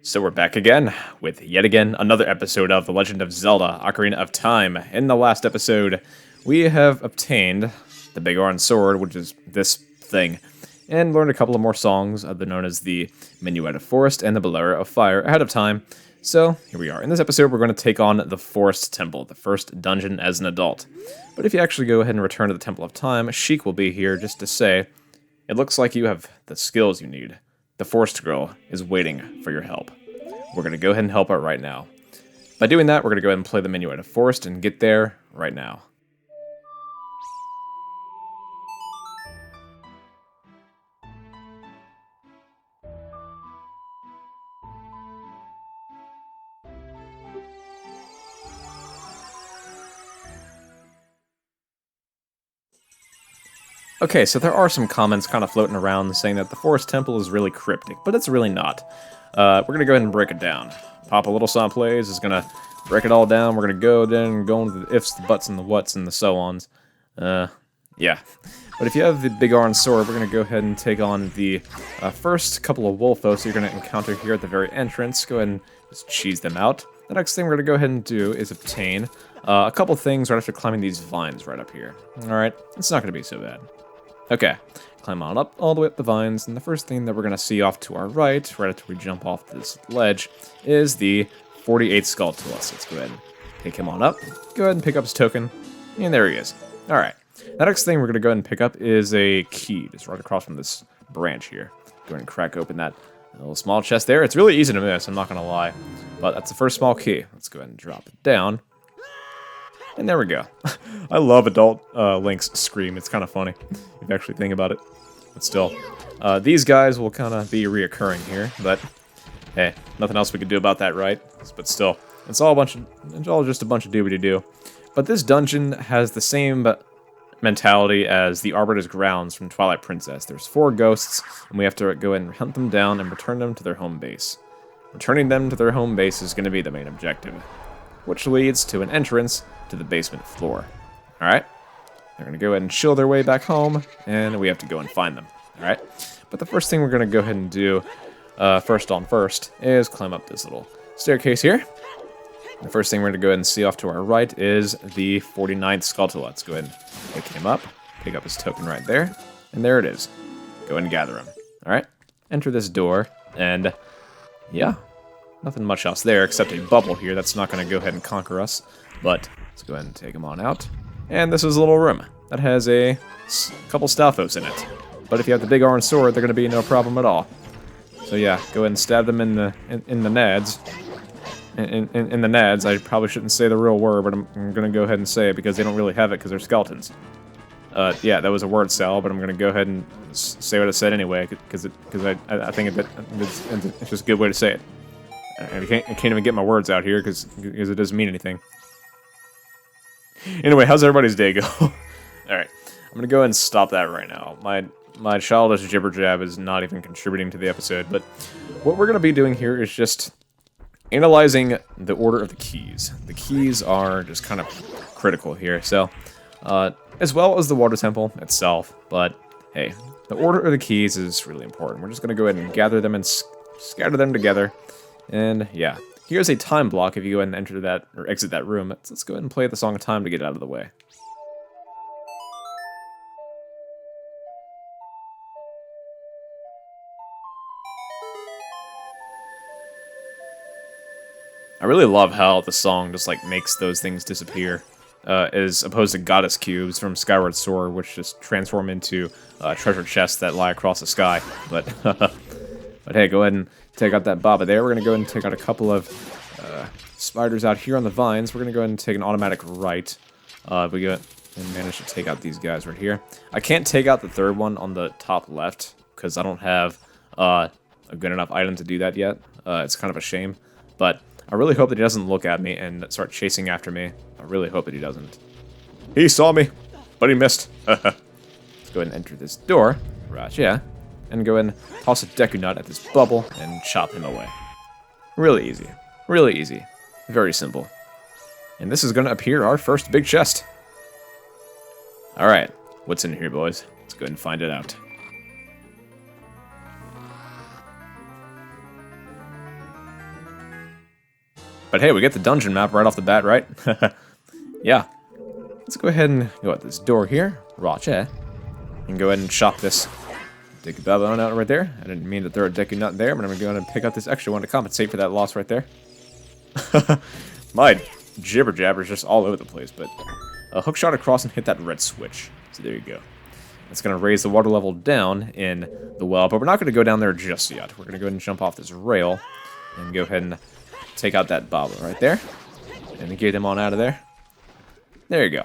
So we're back again with yet again another episode of The Legend of Zelda: Ocarina of Time. In the last episode, we have obtained the Big Orange Sword, which is this thing, and learned a couple of more songs, known as the Minuet of Forest and the Bolero of Fire, ahead of time. So here we are. In this episode, we're going to take on the Forest Temple, the first dungeon as an adult. But if you actually go ahead and return to the Temple of Time, Sheik will be here just to say, it looks like you have the skills you need. The Forest Girl is waiting for your help. We're going to go ahead and help her right now. By doing that, we're going to go ahead and play the Minuet of Forest and get there right now. Okay, so there are some comments kind of floating around saying that the Forest Temple is really cryptic, but it's really not. We're going to go ahead and break it down. Papa Little Song Plays is going to break it all down. We're going to go then and go into the ifs, the buts, and the whats, and the so-ons. Yeah. But if you have the Big Orange Sword, we're going to go ahead and take on the first couple of Wolfos you're going to encounter here at the very entrance. Go ahead and just cheese them out. The next thing we're going to go ahead and do is obtain a couple things right after climbing these vines right up here. Alright, it's not going to be so bad. Okay, climb on up, all the way up the vines, and the first thing that we're going to see off to our right after we jump off this ledge, is the 48 Skulltulas. Let's go ahead and pick him on up. Go ahead and pick up his token, and there he is. Alright, the next thing we're going to go ahead and pick up is a key, just right across from this branch here. Go ahead and crack open that little small chest there. It's really easy to miss, I'm not going to lie, but that's the first small key. Let's go ahead and drop it down. And there we go. I love adult Link's scream. It's kind of funny, if you actually think about it. But still, these guys will kind of be reoccurring here. But hey, nothing else we can do about that, right? But still, it's all just a bunch of doobity-doo. But this dungeon has the same mentality as the Arbiter's Grounds from Twilight Princess. There's 4 ghosts, and we have to go ahead and hunt them down and return them to their home base. Returning them to their home base is going to be the main objective, which leads to an entrance to the basement floor. Alright? They're going to go ahead and chill their way back home, and we have to go and find them. Alright? But the first thing we're going to go ahead and do, first, is climb up this little staircase here. The first thing we're going to go ahead and see off to our right is the 49th Skulltula. Let's go ahead and pick him up, pick up his token right there, and there it is. Go ahead and gather him. Alright? Enter this door, and yeah, nothing much else there except a bubble here that's not going to go ahead and conquer us, but let's go ahead and take him on out. And this is a little room that has a couple Stalfos in it. But if you have the Big Orange Sword, they're going to be no problem at all. So yeah, go ahead and stab them in the nads. In the nads. I probably shouldn't say the real word, but I'm going to go ahead and say it because they don't really have it because they're skeletons. Yeah, that was a word salad, but I'm going to go ahead and say what it said anyway because I think it's just a good way to say it. I can't even get my words out here because it doesn't mean anything. Anyway, how's everybody's day go? Alright, I'm gonna go ahead and stop that right now. My childish jibber jab is not even contributing to the episode, but what we're gonna be doing here is just analyzing the order of the keys. The keys are just kind of critical here, so as well as the water temple itself, but hey, the order of the keys is really important. We're just gonna go ahead and gather them and scatter them together, and yeah. Here's a time block if you go ahead and enter that, or exit that room. Let's go ahead and play the Song of Time to get out of the way. I really love how the song just, like, makes those things disappear, as opposed to Goddess Cubes from Skyward Sword, which just transform into treasure chests that lie across the sky. But, but hey, go ahead and take out that Baba there. We're going to go ahead and take out a couple of spiders out here on the vines. We're going to go ahead and take an automatic right. We go and manage to take out these guys right here. I can't take out the third one on the top left because I don't have a good enough item to do that yet. It's kind of a shame. But I really hope that he doesn't look at me and start chasing after me. I really hope that he doesn't. He saw me, but he missed. Let's go ahead and enter this door. Right, yeah. And go ahead and toss a Deku Nut at this bubble and chop him away. Really easy. Really easy. Very simple. And this is going to appear our first big chest. Alright, what's in here, boys? Let's go ahead and find it out. But hey, we get the dungeon map right off the bat, right? Yeah. Let's go ahead and go at this door here. Roche. And go ahead and chop this Deku Babylon out right there. I didn't mean to throw a Deku Nut there, but I'm going to go ahead and pick up this extra one to compensate for that loss right there. My jibber jabber's just all over the place, but a hook shot across and hit that red switch. So there you go. It's going to raise the water level down in the well, but we're not going to go down there just yet. We're going to go ahead and jump off this rail and go ahead and take out that Baba right there. And get him on out of there. There you go.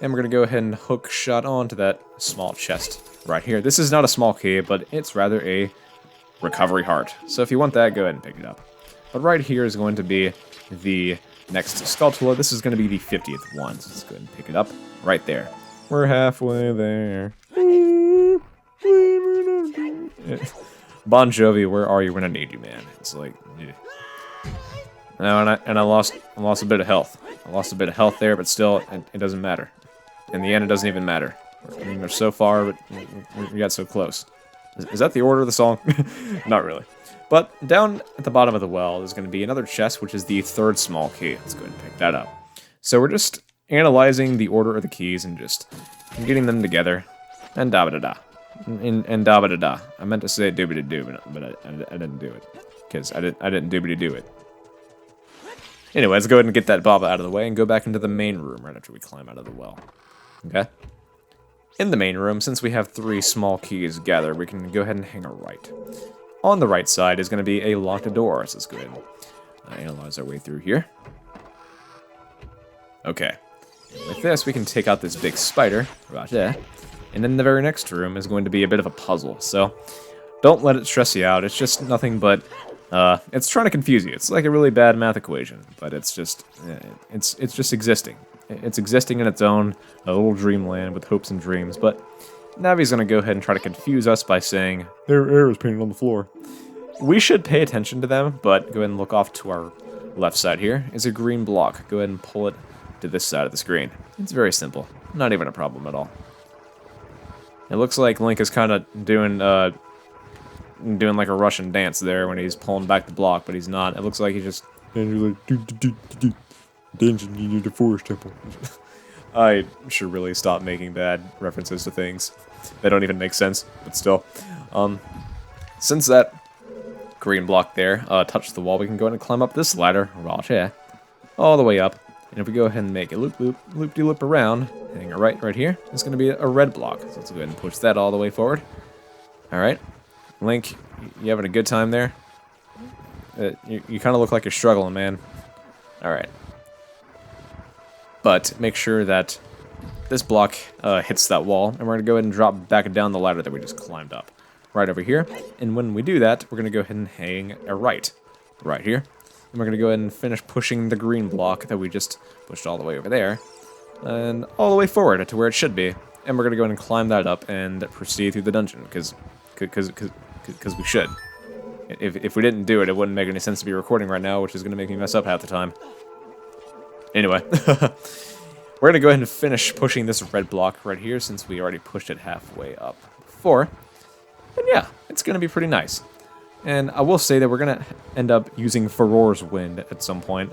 And we're going to go ahead and hook shot onto that small chest right here. This is not a small key, but it's rather a recovery heart. So if you want that, go ahead and pick it up. But right here is going to be the next Skulltula. This is going to be the 50th one. So let's go ahead and pick it up right there. We're halfway there. Bon Jovi, where are you when I need you, man? It's like, yeah. No, and I lost a bit of health. I lost a bit of health there, but still, it doesn't matter. In the end, it doesn't even matter. I mean, we're so far, but we got so close. Is that the order of the song? Not really. But down at the bottom of the well is going to be another chest, which is the third small key. Let's go ahead and pick that up. So we're just analyzing the order of the keys and just getting them together. And da-ba-da-da. And da-ba-da-da. I meant to say doobity-doo, but I didn't do it. Because I didn't doobity-do it. Anyway, let's go ahead and get that Baba out of the way and go back into the main room right after we climb out of the well. Okay? In the main room, since we have 3 small keys gathered, we can go ahead and hang a right. On the right side is going to be a locked door, so let's go ahead and analyze our way through here. Okay. With this, we can take out this big spider, right there. And then the very next room is going to be a bit of a puzzle, so don't let it stress you out. It's just nothing but, it's trying to confuse you. It's like a really bad math equation, but it's just, it's just existing. It's existing in its own little dreamland with hopes and dreams, but Navi's going to go ahead and try to confuse us by saying, there are arrows painted on the floor. We should pay attention to them, but go ahead and look off to our left side here is a green block. Go ahead and pull it to this side of the screen. It's very simple. Not even a problem at all. It looks like Link is kind of doing like a Russian dance there when he's pulling back the block, but he's not. It looks like he's just dancing near the forest temple. I should really stop making bad references to things that don't even make sense, but still. Since that green block there touched the wall, we can go ahead and climb up this ladder, all the way up. And if we go ahead and make a loop-de-loop around, hitting a right here, it's going to be a red block. So let's go ahead and push that all the way forward. Alright. Link, you having a good time there? You kind of look like you're struggling, man. Alright. But make sure that this block hits that wall, and we're going to go ahead and drop back down the ladder that we just climbed up. Right over here. And when we do that, we're going to go ahead and hang a right here. And we're going to go ahead and finish pushing the green block that we just pushed all the way over there. And all the way forward to where it should be. And we're going to go ahead and climb that up and proceed through the dungeon, because we should. If we didn't do it, it wouldn't make any sense to be recording right now, which is going to make me mess up half the time. Anyway, we're going to go ahead and finish pushing this red block right here, since we already pushed it halfway up before. And yeah, it's going to be pretty nice. And I will say that we're going to end up using Furor's Wind at some point.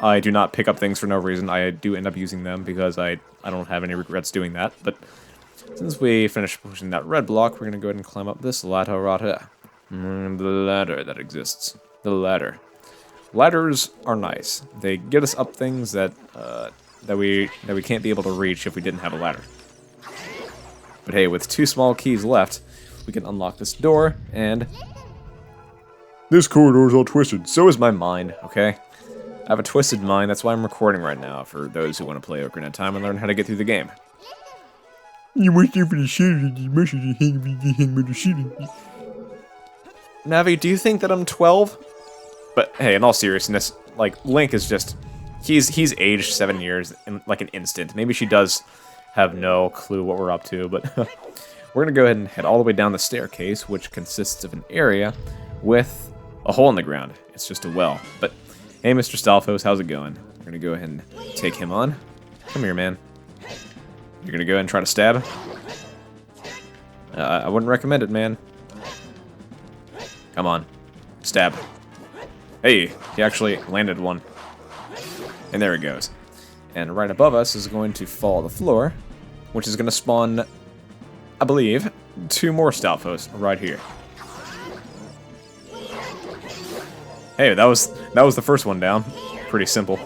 I do not pick up things for no reason. I do end up using them because I don't have any regrets doing that. But since we finished pushing that red block, we're going to go ahead and climb up this ladder right here. The ladder that exists. The ladder. Ladders are nice. They get us up things that we can't be able to reach if we didn't have a ladder. But hey, with 2 small keys left, we can unlock this door, and this corridor is all twisted. So is my mind, okay? I have a twisted mind, that's why I'm recording right now, for those who want to play Ocarina of Time and learn how to get through the game. Navi, do you think that I'm 12? But hey, in all seriousness, like, Link is just, he's aged 7 years in like an instant. Maybe she does have no clue what we're up to, but we're gonna go ahead and head all the way down the staircase, which consists of an area with a hole in the ground. It's just a well. But hey, Mr. Stalfos, how's it going? We're gonna go ahead and take him on. Come here, man. You're gonna go ahead and try to stab? I wouldn't recommend it, man. Come on. Stab. Hey, he actually landed one. And there he goes. And right above us is going to fall the floor, which is going to spawn, I believe, 2 more Stalfos right here. Hey, that was the first one down. Pretty simple.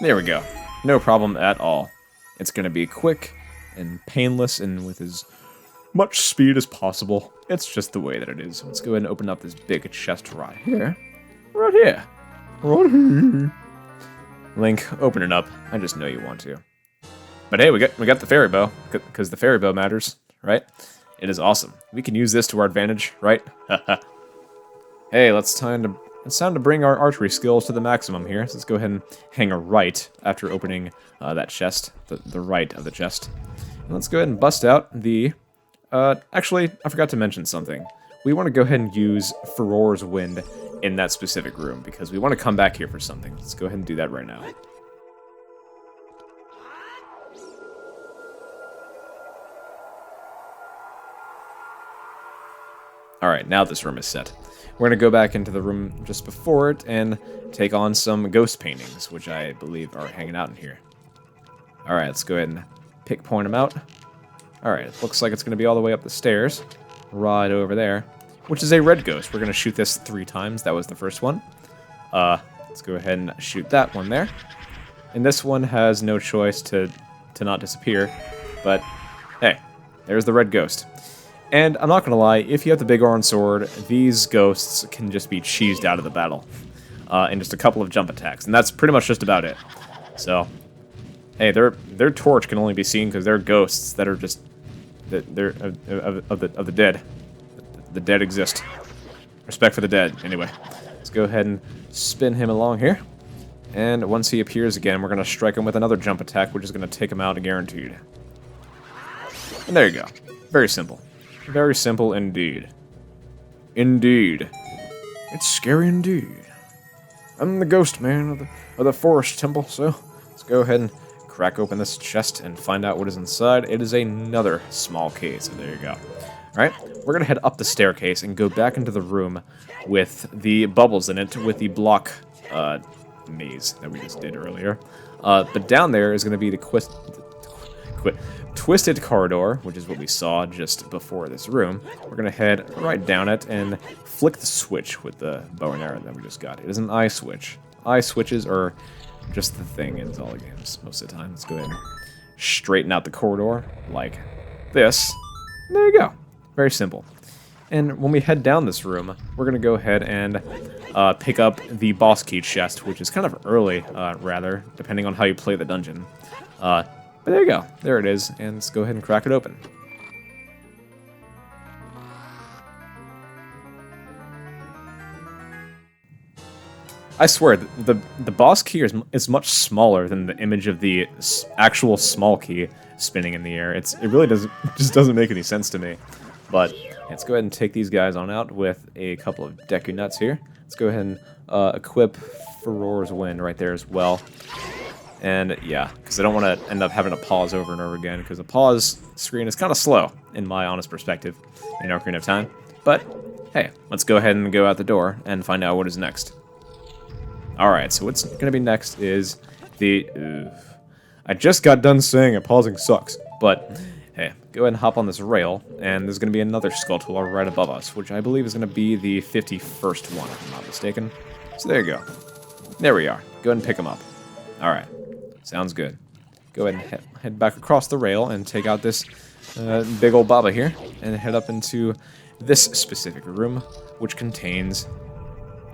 There we go. No problem at all. It's going to be quick and painless and with as much speed as possible. It's just the way that it is. Let's go ahead and open up this big chest right here. Right here. Right here. Link, open it up. I just know you want to. But hey, we got the fairy bow, because the fairy bow matters, right? It is awesome. We can use this to our advantage, right? Hey, it's time to bring our archery skills to the maximum here. So let's go ahead and hang a right after opening that chest, the right of the chest. And let's go ahead and bust out the... actually, I forgot to mention something. We want to go ahead and use Furor's Wind in that specific room, because we want to come back here for something. Let's go ahead and do that right now. Alright, now this room is set. We're going to go back into the room just before it and take on some ghost paintings, which I believe are hanging out in here. Alright, let's go ahead and point them out. Alright, it looks like it's going to be all the way up the stairs, right over there, which is a red ghost. We're going to shoot this 3 times. That was the first one. Let's go ahead and shoot that one there. And this one has no choice to not disappear, but hey, there's the red ghost. And I'm not going to lie, if you have the big orange sword, these ghosts can just be cheesed out of the battle in just a couple of jump attacks, and that's pretty much just about it. So, hey, their torch can only be seen because they're ghosts that are just they're of the dead. The dead exist. Respect for the dead. Anyway, let's go ahead and spin him along here, and once he appears again, we're going to strike him with another jump attack, which is going to take him out guaranteed. And there you go. Very simple. Very simple indeed. Indeed. It's scary indeed. I'm the ghost man of the forest temple, so let's go ahead and crack open this chest and find out what is inside. It is another small key, so there you go. Alright, we're going to head up the staircase and go back into the room with the bubbles in it, with the block maze that we just did earlier. But down there is going to be the twisted corridor, which is what we saw just before this room. We're going to head right down it and flick the switch with the bow and arrow that we just got. It is an eye switch. Eye switches are just the thing in Zelda games most of the time. Let's go ahead and straighten out the corridor like this. There you go. Very simple. And when we head down this room, we're going to go ahead and pick up the boss key chest, which is kind of early, rather, depending on how you play the dungeon. But there you go. There it is. And let's go ahead and crack it open. I swear, the boss key is much smaller than the image of the actual small key spinning in the air. It really just doesn't make any sense to me. But let's go ahead and take these guys on out with a couple of Deku Nuts here. Let's go ahead and equip Furor's Wind right there as well. And yeah, because I don't want to end up having to pause over and over again, because the pause screen is kind of slow, in my honest perspective, in Ocarina of Time. But hey, let's go ahead and go out the door and find out what is next. Alright, so what's going to be next is the... I just got done saying it, pausing sucks, but hey, go ahead and hop on this rail, and there's going to be another Skulltula right above us, which I believe is going to be the 51st one, if I'm not mistaken. So there you go. There we are. Go ahead and pick them up. Alright. Sounds good. Go ahead and head back across the rail and take out this big old Baba here, and head up into this specific room, which contains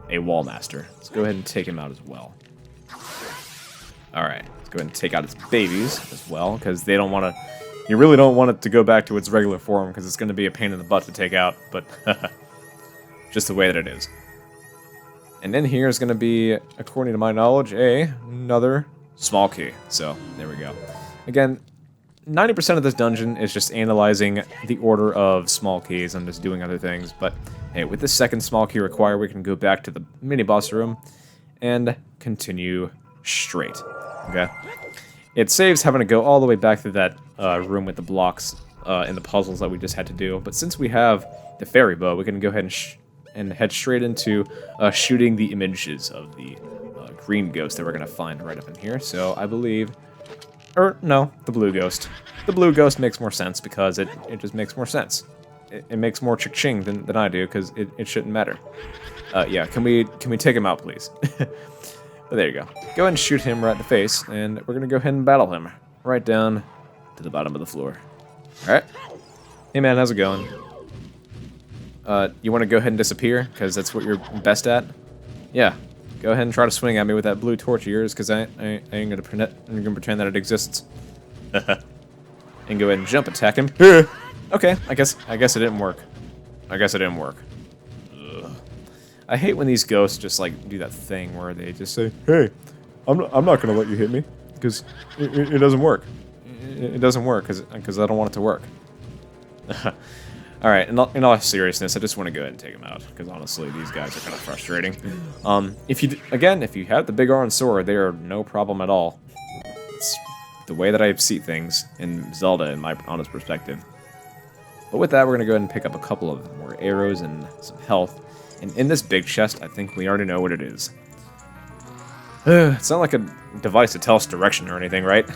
a Wall Master. Let's go ahead and take him out as well. Alright, let's go ahead and take out its babies as well, because they don't want to... You really don't want it to go back to its regular form, because it's going to be a pain in the butt to take out, but just the way that it is. And in here is going to be, according to my knowledge, another small key. So, there we go. Again, 90% of this dungeon is just analyzing the order of small keys and just doing other things, but hey, with the second small key required, we can go back to the mini-boss room and continue straight, okay? It saves having to go all the way back to that room with the blocks and the puzzles that we just had to do, but since we have the fairy bow, we can go ahead and head straight into shooting the images of the green ghost that we're going to find right up in here. So I believe... Or, no, the blue ghost. The blue ghost makes more sense because it just makes more sense. It makes more chick-ching than I do because it shouldn't matter. Yeah, can we take him out, please? But there you go. Go ahead and shoot him right in the face, and we're going to go ahead and battle him right down to the bottom of the floor. Alright. Hey man, how's it going? You want to go ahead and disappear? Because that's what you're best at? Yeah. Go ahead and try to swing at me with that blue torch of yours, because I ain't gonna pretend that it exists. And go ahead and jump attack him. Okay, I guess it didn't work. I guess it didn't work. Ugh. I hate when these ghosts just like do that thing where they just say, "Hey, I'm not gonna let you hit me because it doesn't work. It doesn't work because I don't want it to work." All right, in all seriousness, I just want to go ahead and take him out because honestly, these guys are kind of frustrating. If you have the big iron sword, they are no problem at all. It's the way that I see things in Zelda, in my honest perspective. But with that, we're gonna go ahead and pick up a couple of more arrows and some health. And in this big chest, I think we already know what it is. It's not like a device to tell us direction or anything, right?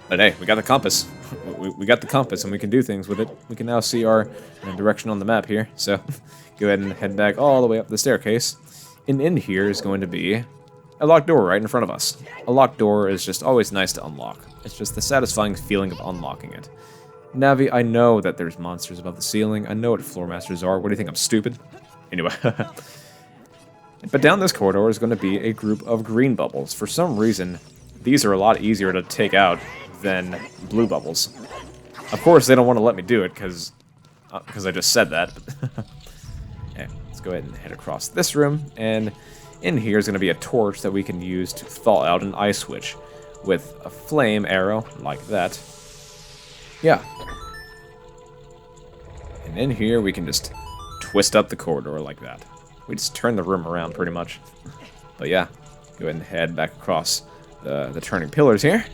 But hey, we got the compass. We got the compass, and we can do things with it. We can now see our direction on the map here. So, go ahead and head back all the way up the staircase. And in here is going to be a locked door right in front of us. A locked door is just always nice to unlock. It's just the satisfying feeling of unlocking it. Navi, I know that there's monsters above the ceiling. I know what floor masters are. What do you think, I'm stupid? Anyway. But down this corridor is going to be a group of green bubbles. For some reason, these are a lot easier to take out than blue bubbles. Of course, they don't want to let me do it because I just said that. Okay, let's go ahead and head across this room, and in here is going to be a torch that we can use to thaw out an ice switch with a flame arrow like that. Yeah. And in here we can just twist up the corridor like that. We just turn the room around pretty much. But yeah, go ahead and head back across the turning pillars here.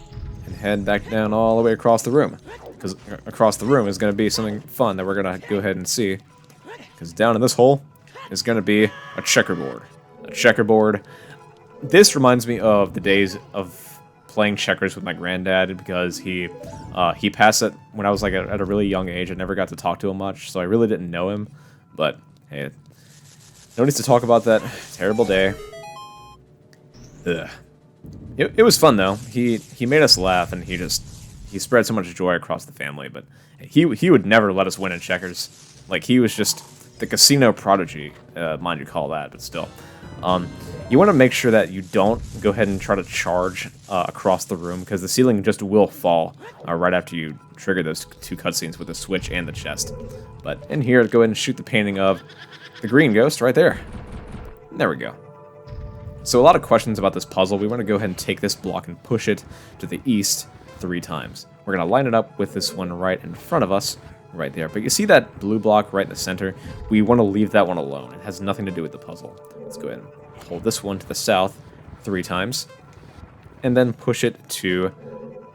And head back down all the way across the room. Because across the room is going to be something fun that we're going to go ahead and see. Because down in this hole is going to be a checkerboard. A checkerboard. This reminds me of the days of playing checkers with my granddad, because he passed it when I was like at a really young age. I never got to talk to him much, so I really didn't know him. But hey, no need to talk about that terrible day. Ugh. It was fun though. He made us laugh, and he spread so much joy across the family. But he would never let us win in checkers. Like, he was just the casino prodigy, mind you call that, but still. You want to make sure that you don't go ahead and try to charge across the room, because the ceiling just will fall right after you trigger those two cutscenes with the switch and the chest. But in here, go ahead and shoot the painting of the green ghost right there. There we go. So a lot of questions about this puzzle. We want to go ahead and take this block and push it to the east 3 times. We're going to line it up with this one right in front of us, right there. But you see that blue block right in the center? We want to leave that one alone. It has nothing to do with the puzzle. Let's go ahead and pull this one to the south 3 times, and then push it to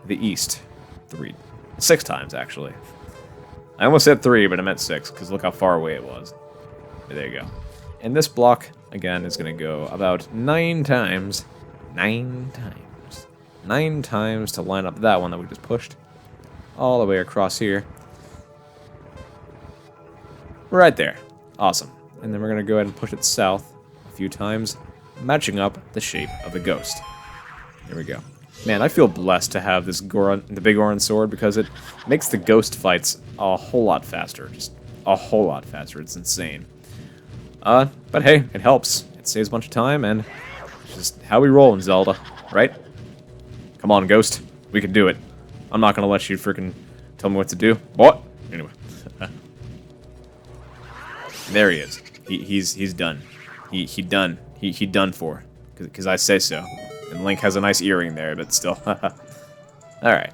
the east 6 times, actually. I almost said 3, but I meant 6, because look how far away it was. But there you go. And this block, again, is going to go about 9 times. 9 times. 9 times to line up that one that we just pushed. All the way across here. Right there. Awesome. And then we're going to go ahead and push it south a few times, matching up the shape of the ghost. There we go. Man, I feel blessed to have this the big orange sword, because it makes the ghost fights a whole lot faster. Just a whole lot faster. It's insane. But hey, it helps. It saves a bunch of time, and it's just how we roll in Zelda, right? Come on, ghost. We can do it. I'm not gonna let you freaking tell me what to do. What? Anyway. There he is. He's done. He done. He done for. Because I say so. And Link has a nice earring there, but still. Alright.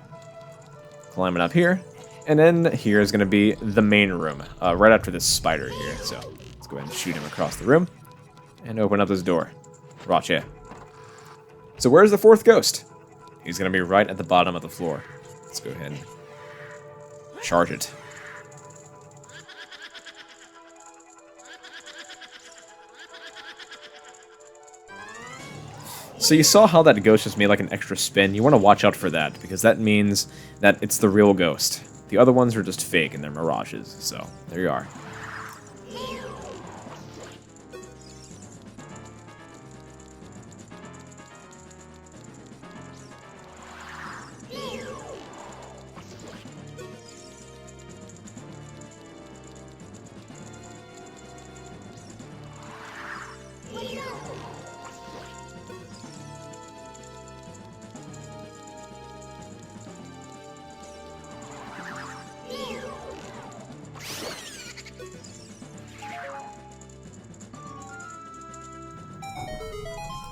Climbing up here. And then here is going to be the main room. Right after this spider here. So let's go ahead and shoot him across the room. And open up this door. Gotcha. So where's the 4th ghost? He's going to be right at the bottom of the floor. Let's go ahead and charge it. So you saw how that ghost just made like an extra spin. You want to watch out for that, because that means that it's the real ghost. The other ones are just fake and they're mirages, so there you are.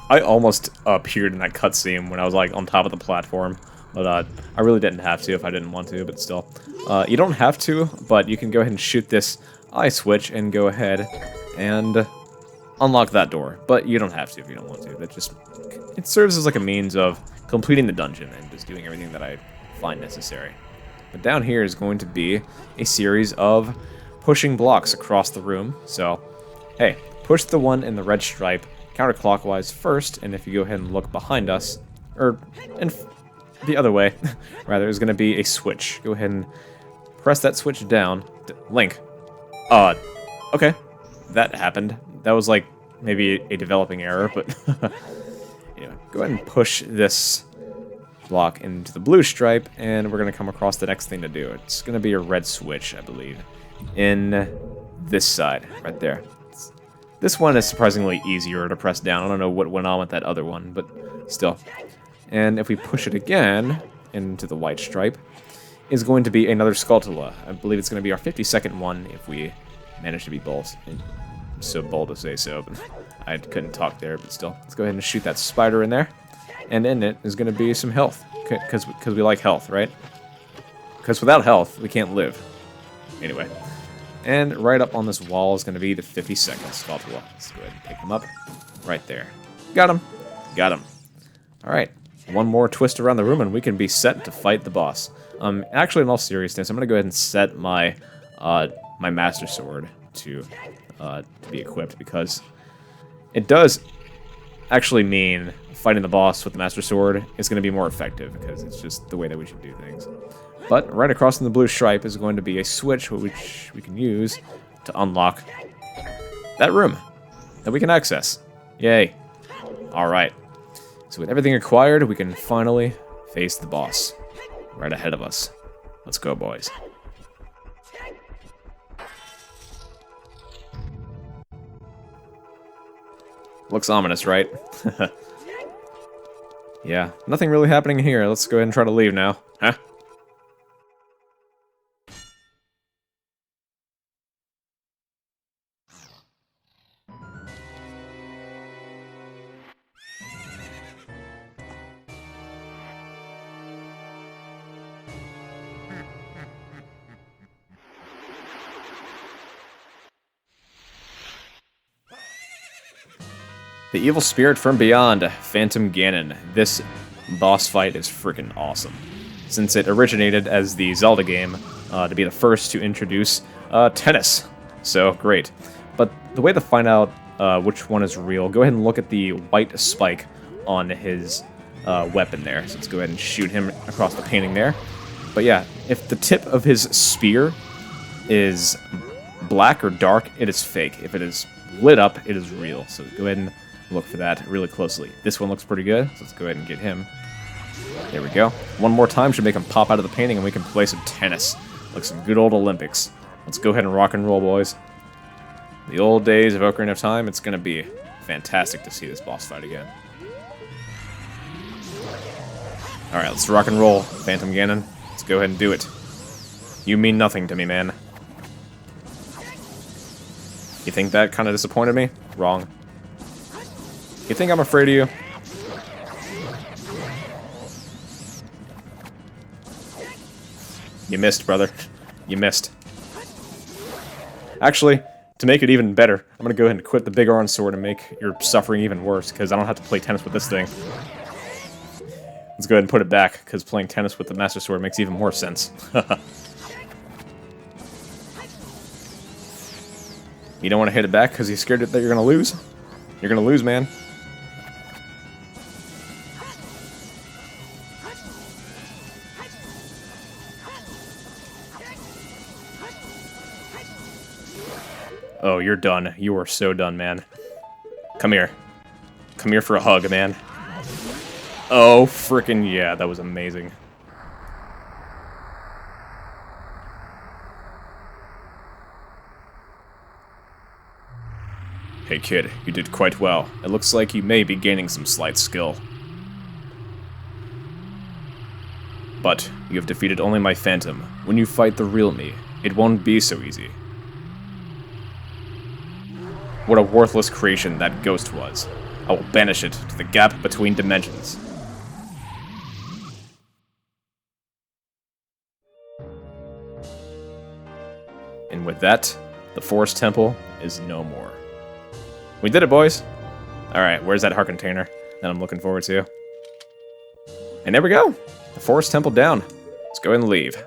I almost appeared in that cutscene when I was like on top of the platform, but I really didn't have to if I didn't want to, but still. You don't have to, but you can go ahead and shoot this eye switch and go ahead and unlock that door, but you don't have to if you don't want to. It serves as like a means of completing the dungeon and just doing everything that I find necessary. But down here is going to be a series of pushing blocks across the room, so hey, push the one in the red stripe counterclockwise first, and if you go ahead and look behind us, or the other way, rather, there's going to be a switch. Go ahead and press that switch down. Link. Okay. That happened. That was like maybe a developing error, but yeah. Go ahead and push this block into the blue stripe, and we're going to come across the next thing to do. It's going to be a red switch, I believe, in this side, right there. This one is surprisingly easier to press down. I don't know what went on with that other one, but still. And if we push it again into the white stripe, is going to be another Skulltula. I believe it's going to be our 52nd one if we manage to be bold. I'm so bold to say so, but I couldn't talk there, but still. Let's go ahead and shoot that spider in there. And in it is going to be some health, because we like health, right? Because without health, we can't live. Anyway. And right up on this wall is going to be the 52nd Skulltula. Let's go ahead and pick him up. Right there. Got him. Got him. Alright. One more twist around the room and we can be set to fight the boss. Actually, in all seriousness, I'm going to go ahead and set my my Master Sword to be equipped, because it does actually mean fighting the boss with the Master Sword is going to be more effective, because it's just the way that we should do things. But right across in the blue stripe is going to be a switch which we can use to unlock that room that we can access. Yay. Alright. So with everything acquired, we can finally face the boss right ahead of us. Let's go, boys. Looks ominous, right? Yeah, nothing really happening here. Let's go ahead and try to leave now. Huh? The evil spirit from beyond, Phantom Ganon. This boss fight is freaking awesome, since it originated as the Zelda game to be the first to introduce tennis. So, great. But the way to find out which one is real, go ahead and look at the white spike on his weapon there. So let's go ahead and shoot him across the painting there. But yeah, if the tip of his spear is black or dark, it is fake. If it is lit up, it is real. So go ahead and look for that really closely. This one looks pretty good, so let's go ahead and get him. There we go. One more time should make him pop out of the painting and we can play some tennis. Like some good old Olympics. Let's go ahead and rock and roll, boys. The old days of Ocarina of Time, it's going to be fantastic to see this boss fight again. Alright, let's rock and roll, Phantom Ganon. Let's go ahead and do it. You mean nothing to me, man. You think that kind of disappointed me? Wrong. You think I'm afraid of you? You missed, brother. You missed. Actually, to make it even better, I'm gonna go ahead and quit the big iron sword and make your suffering even worse, because I don't have to play tennis with this thing. Let's go ahead and put it back, because playing tennis with the Master Sword makes even more sense. You don't want to hit it back because you're scared that you're gonna lose? You're gonna lose, man. Oh, you're done. You are so done, man. Come here. Come here for a hug, man. Oh, frickin' yeah, that was amazing. Hey kid, you did quite well. It looks like you may be gaining some slight skill. But you have defeated only my phantom. When you fight the real me, it won't be so easy. What a worthless creation that ghost was. I will banish it to the gap between dimensions. And with that, the Forest Temple is no more. We did it, boys! Alright, where's that heart container that I'm looking forward to? And there we go! The Forest Temple down. Let's go ahead and leave.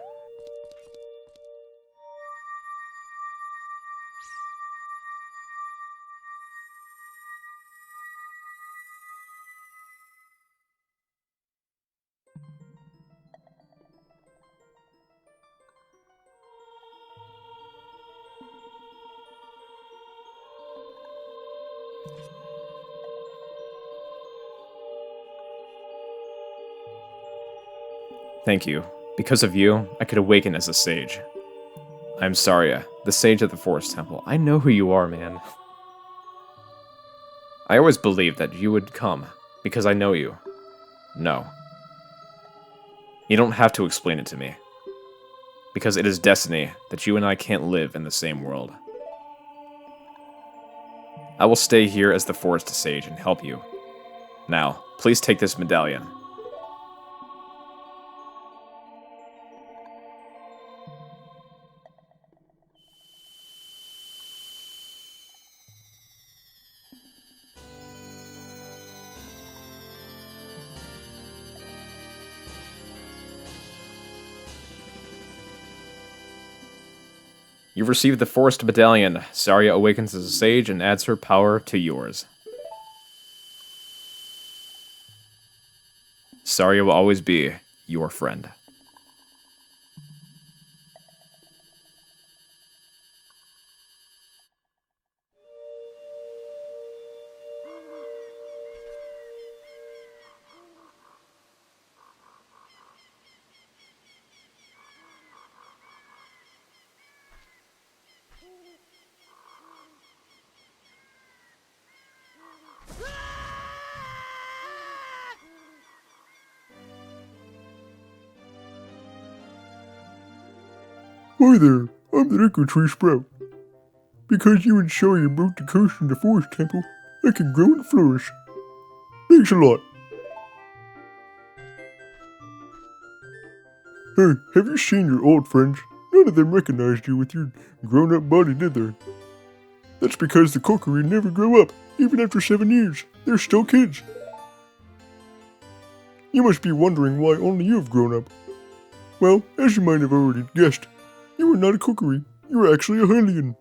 Thank you. Because of you, I could awaken as a sage. I'm Saria, the sage of the Forest Temple. I know who you are, man. I always believed that you would come, because I know you. No. You don't have to explain it to me. Because it is destiny that you and I can't live in the same world. I will stay here as the Forest Sage and help you. Now, please take this medallion. You've received the Forest Medallion. Saria awakens as a sage and adds her power to yours. Saria will always be your friend. Hi there, I'm the Echo Tree Sprout. Because you and Saria broke the curse in the Forest Temple, I can grow and flourish. Thanks a lot. Hey, have you seen your old friends? None of them recognized you with your grown-up body, did they? That's because the Kokiri never grow up, even after 7 years. They're still kids. You must be wondering why only you have grown up. Well, as you might have already guessed, you are not a Kokiri. You are actually a Hylian.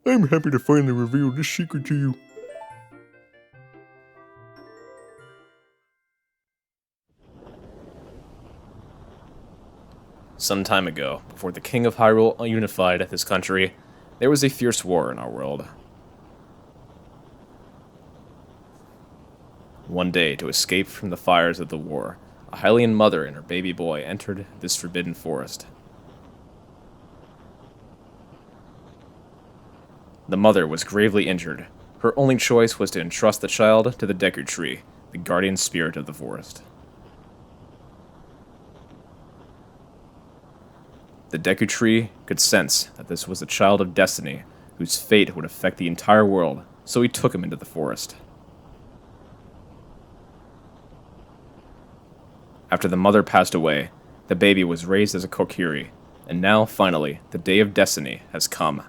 I am happy to finally reveal this secret to you. Some time ago, before the King of Hyrule unified this country, there was a fierce war in our world. One day, to escape from the fires of the war, a Hylian mother and her baby boy entered this forbidden forest. The mother was gravely injured. Her only choice was to entrust the child to the Deku Tree, the guardian spirit of the forest. The Deku Tree could sense that this was a child of destiny, whose fate would affect the entire world, so he took him into the forest. After the mother passed away, the baby was raised as a Kokiri, and now, finally, the day of destiny has come.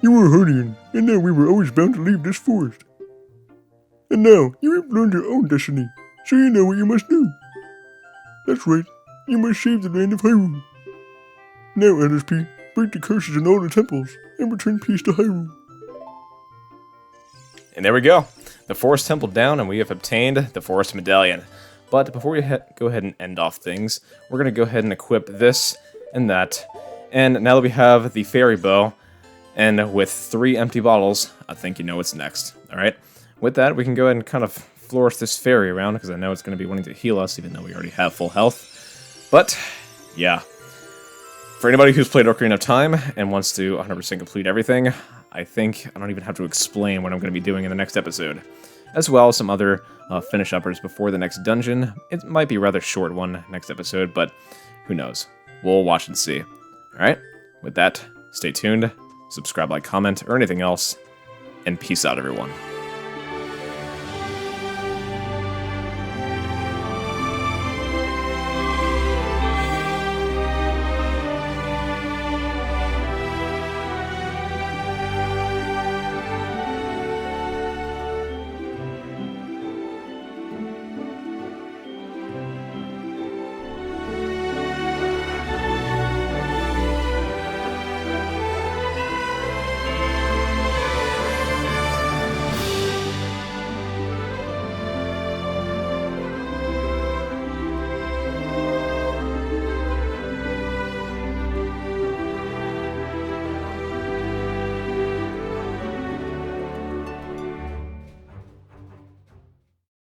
You were a Hylian, and now we were always bound to leave this forest. And now, you have learned your own destiny, so you know what you must do. That's right, you must save the land of Hyrule. Now, LSP, break the curses in all the temples, and return peace to Hyrule. And there we go. The Forest Temple down, and we have obtained the Forest Medallion. But before we go ahead and end off things, we're going to go ahead and equip this and that. And now that we have the fairy bow, and with 3 empty bottles, I think you know what's next. Alright, with that, we can go ahead and kind of flourish this fairy around, because I know it's going to be wanting to heal us, even though we already have full health. But, yeah. For anybody who's played Ocarina of Time and wants to 100% complete everything, I think I don't even have to explain what I'm going to be doing in the next episode. As well as some other finish-uppers before the next dungeon. It might be a rather short one next episode, but who knows. We'll watch and see. Alright, with that, stay tuned, subscribe, like, comment, or anything else, and peace out, everyone.